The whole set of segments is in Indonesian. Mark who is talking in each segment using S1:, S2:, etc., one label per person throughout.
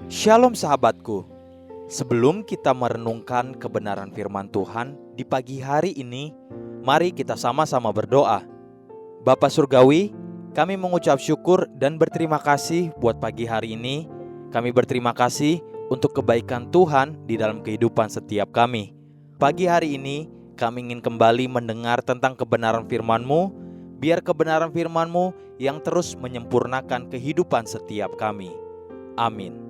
S1: Shalom sahabatku. Sebelum kita merenungkan kebenaran firman Tuhan di pagi hari ini, mari kita sama-sama berdoa. Bapa Surgawi, kami mengucap syukur dan berterima kasih buat pagi hari ini. Kami berterima kasih untuk kebaikan Tuhan di dalam kehidupan setiap kami. Pagi hari ini, kami ingin kembali mendengar tentang kebenaran firman-Mu. Biar kebenaran firman-Mu yang terus menyempurnakan kehidupan setiap kami. Amin.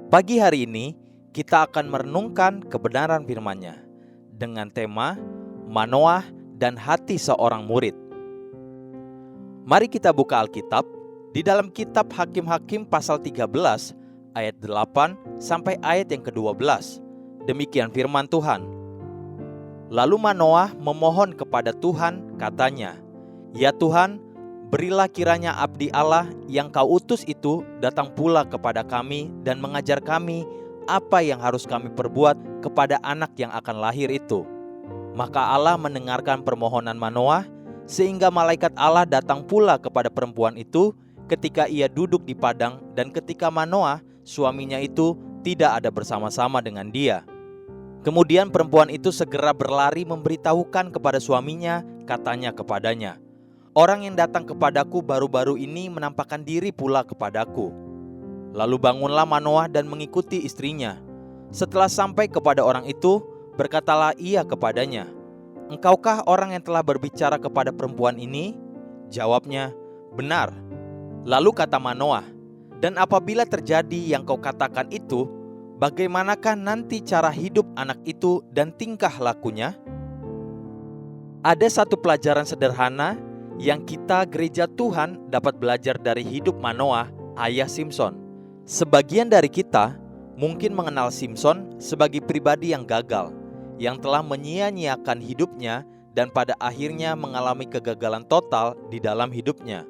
S1: Pagi hari ini kita akan merenungkan kebenaran firman-Nya dengan tema Manoah dan hati seorang murid. Mari kita buka Alkitab di dalam kitab Hakim-Hakim pasal 13 ayat 8 sampai ayat yang ke-12. Demikian firman Tuhan. Lalu Manoah memohon kepada Tuhan, katanya, "Ya Tuhan, berilah kiranya abdi Allah yang kau utus itu datang pula kepada kami dan mengajar kami apa yang harus kami perbuat kepada anak yang akan lahir itu." Maka Allah mendengarkan permohonan Manoah, sehingga malaikat Allah datang pula kepada perempuan itu ketika ia duduk di padang dan ketika Manoah, suaminya itu, tidak ada bersama-sama dengan dia. Kemudian perempuan itu segera berlari memberitahukan kepada suaminya, katanya kepadanya, "Orang yang datang kepadaku baru-baru ini menampakkan diri pula kepadaku." Lalu bangunlah Manoah dan mengikuti istrinya. Setelah sampai kepada orang itu, berkatalah ia kepadanya, "Engkaukah orang yang telah berbicara kepada perempuan ini?" Jawabnya, "Benar." Lalu kata Manoah, "Dan apabila terjadi yang kau katakan itu, bagaimanakah nanti cara hidup anak itu dan tingkah lakunya?" Ada satu pelajaran sederhana yang kita gereja Tuhan dapat belajar dari hidup Manoah, ayah Simson. Sebagian dari kita mungkin mengenal Simson sebagai pribadi yang gagal, yang telah menyia-nyiakan hidupnya dan pada akhirnya mengalami kegagalan total di dalam hidupnya.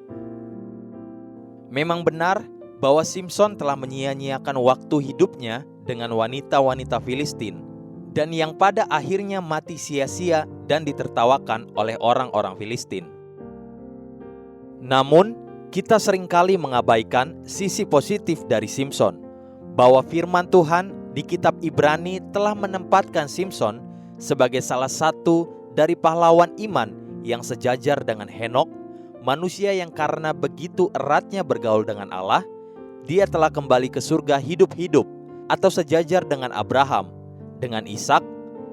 S1: Memang benar bahwa Simson telah menyia-nyiakan waktu hidupnya dengan wanita-wanita Filistin, dan yang pada akhirnya mati sia-sia dan ditertawakan oleh orang-orang Filistin. Namun, kita seringkali mengabaikan sisi positif dari Simson, bahwa firman Tuhan di kitab Ibrani telah menempatkan Simson sebagai salah satu dari pahlawan iman yang sejajar dengan Henokh, manusia yang karena begitu eratnya bergaul dengan Allah, dia telah kembali ke surga hidup-hidup, atau sejajar dengan Abraham, dengan Ishak,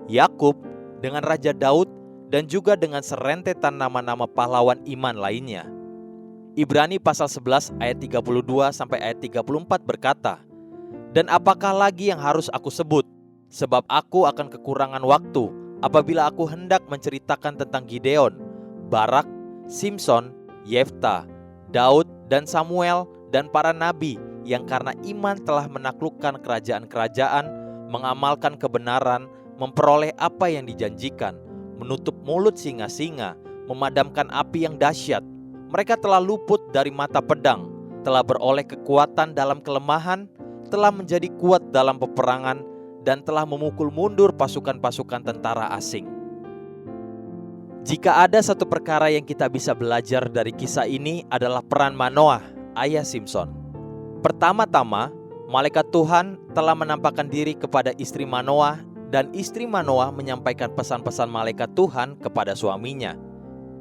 S1: Yakub, dengan Raja Daud, dan juga dengan serentetan nama-nama pahlawan iman lainnya. Ibrani pasal 11 ayat 32 sampai ayat 34 berkata, "Dan apakah lagi yang harus aku sebut? Sebab aku akan kekurangan waktu apabila aku hendak menceritakan tentang Gideon, Barak, Simson, Yefta, Daud, dan Samuel, dan para nabi yang karena iman telah menaklukkan kerajaan-kerajaan, mengamalkan kebenaran, memperoleh apa yang dijanjikan, menutup mulut singa-singa, memadamkan api yang dahsyat. Mereka telah luput dari mata pedang, telah beroleh kekuatan dalam kelemahan, telah menjadi kuat dalam peperangan, dan telah memukul mundur pasukan-pasukan tentara asing." Jika ada satu perkara yang kita bisa belajar dari kisah ini adalah peran Manoah, ayah Simson. Pertama-tama, malaikat Tuhan telah menampakkan diri kepada istri Manoah, dan istri Manoah menyampaikan pesan-pesan malaikat Tuhan kepada suaminya.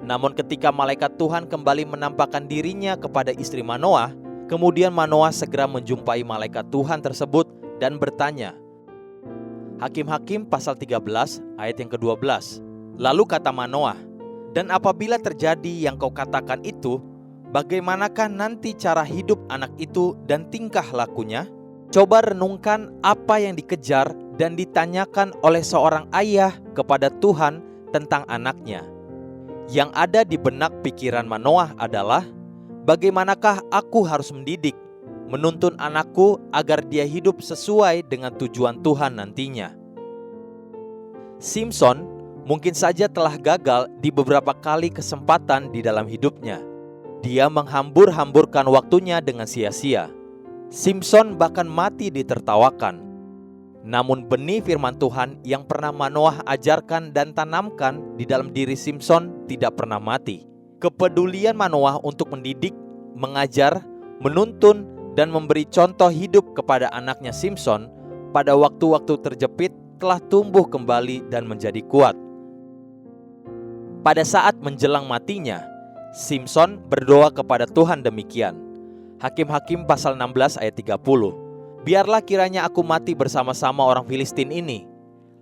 S1: Namun ketika malaikat Tuhan kembali menampakkan dirinya kepada istri Manoah, kemudian Manoah segera menjumpai malaikat Tuhan tersebut dan bertanya. Hakim-Hakim pasal 13 ayat yang ke-12. Lalu kata Manoah, "Dan apabila terjadi yang kau katakan itu, bagaimanakah nanti cara hidup anak itu dan tingkah lakunya?" Coba renungkan apa yang dikejar dan ditanyakan oleh seorang ayah kepada Tuhan tentang anaknya. Yang ada di benak pikiran Manoah adalah, bagaimanakah aku harus mendidik, menuntun anakku agar dia hidup sesuai dengan tujuan Tuhan nantinya. Simson mungkin saja telah gagal di beberapa kali kesempatan di dalam hidupnya. Dia menghambur-hamburkan waktunya dengan sia-sia. Simson bahkan mati ditertawakan. Namun benih firman Tuhan yang pernah Manoah ajarkan dan tanamkan di dalam diri Simson tidak pernah mati. Kepedulian Manoah untuk mendidik, mengajar, menuntun, dan memberi contoh hidup kepada anaknya Simson pada waktu-waktu terjepit telah tumbuh kembali dan menjadi kuat. Pada saat menjelang matinya, Simson berdoa kepada Tuhan demikian. Hakim-Hakim pasal 16 ayat 30. Biarlah kiranya aku mati bersama-sama orang Filistin ini.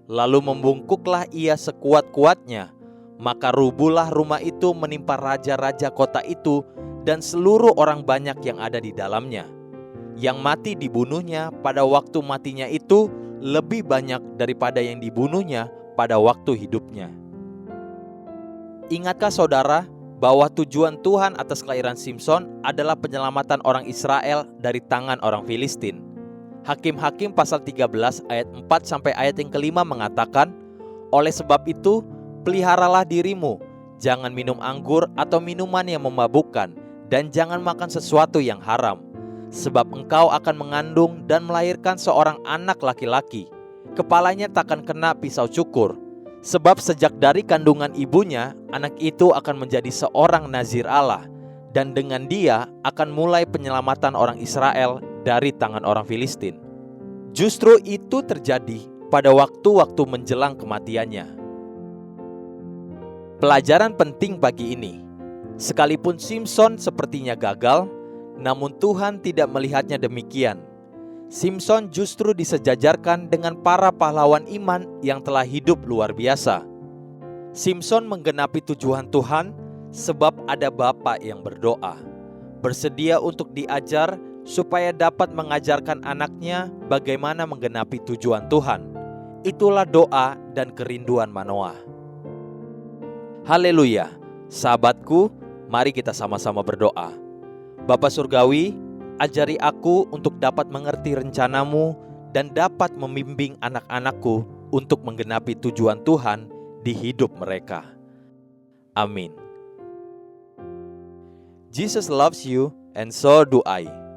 S1: Lalu membungkuklah ia sekuat-kuatnya, maka rubuhlah rumah itu menimpa raja-raja kota itu dan seluruh orang banyak yang ada di dalamnya. Yang mati dibunuhnya pada waktu matinya itu lebih banyak daripada yang dibunuhnya pada waktu hidupnya. Ingatkah saudara bahwa tujuan Tuhan atas kelahiran Simson adalah penyelamatan orang Israel dari tangan orang Filistin? Hakim-Hakim pasal 13 ayat 4 sampai ayat yang kelima mengatakan, oleh sebab itu, peliharalah dirimu, jangan minum anggur atau minuman yang memabukkan, dan jangan makan sesuatu yang haram. Sebab engkau akan mengandung dan melahirkan seorang anak laki-laki. Kepalanya takkan kena pisau cukur. Sebab sejak dari kandungan ibunya, anak itu akan menjadi seorang nazir Allah. Dan dengan dia akan mulai penyelamatan orang Israel dari tangan orang Filistin. Justru itu terjadi pada waktu-waktu menjelang kematiannya. Pelajaran penting pagi ini. Sekalipun Simson sepertinya gagal, namun Tuhan tidak melihatnya demikian. Simson justru disejajarkan dengan para pahlawan iman yang telah hidup luar biasa. Simson menggenapi tujuan Tuhan sebab ada bapa yang berdoa, bersedia untuk diajar supaya dapat mengajarkan anaknya bagaimana menggenapi tujuan Tuhan. Itulah doa dan kerinduan Manoah. Haleluya, sahabatku, mari kita sama-sama berdoa. Bapa Surgawi, ajari aku untuk dapat mengerti rencanamu dan dapat membimbing anak-anakku untuk menggenapi tujuan Tuhan di hidup mereka. Amin. Jesus loves you and so do I.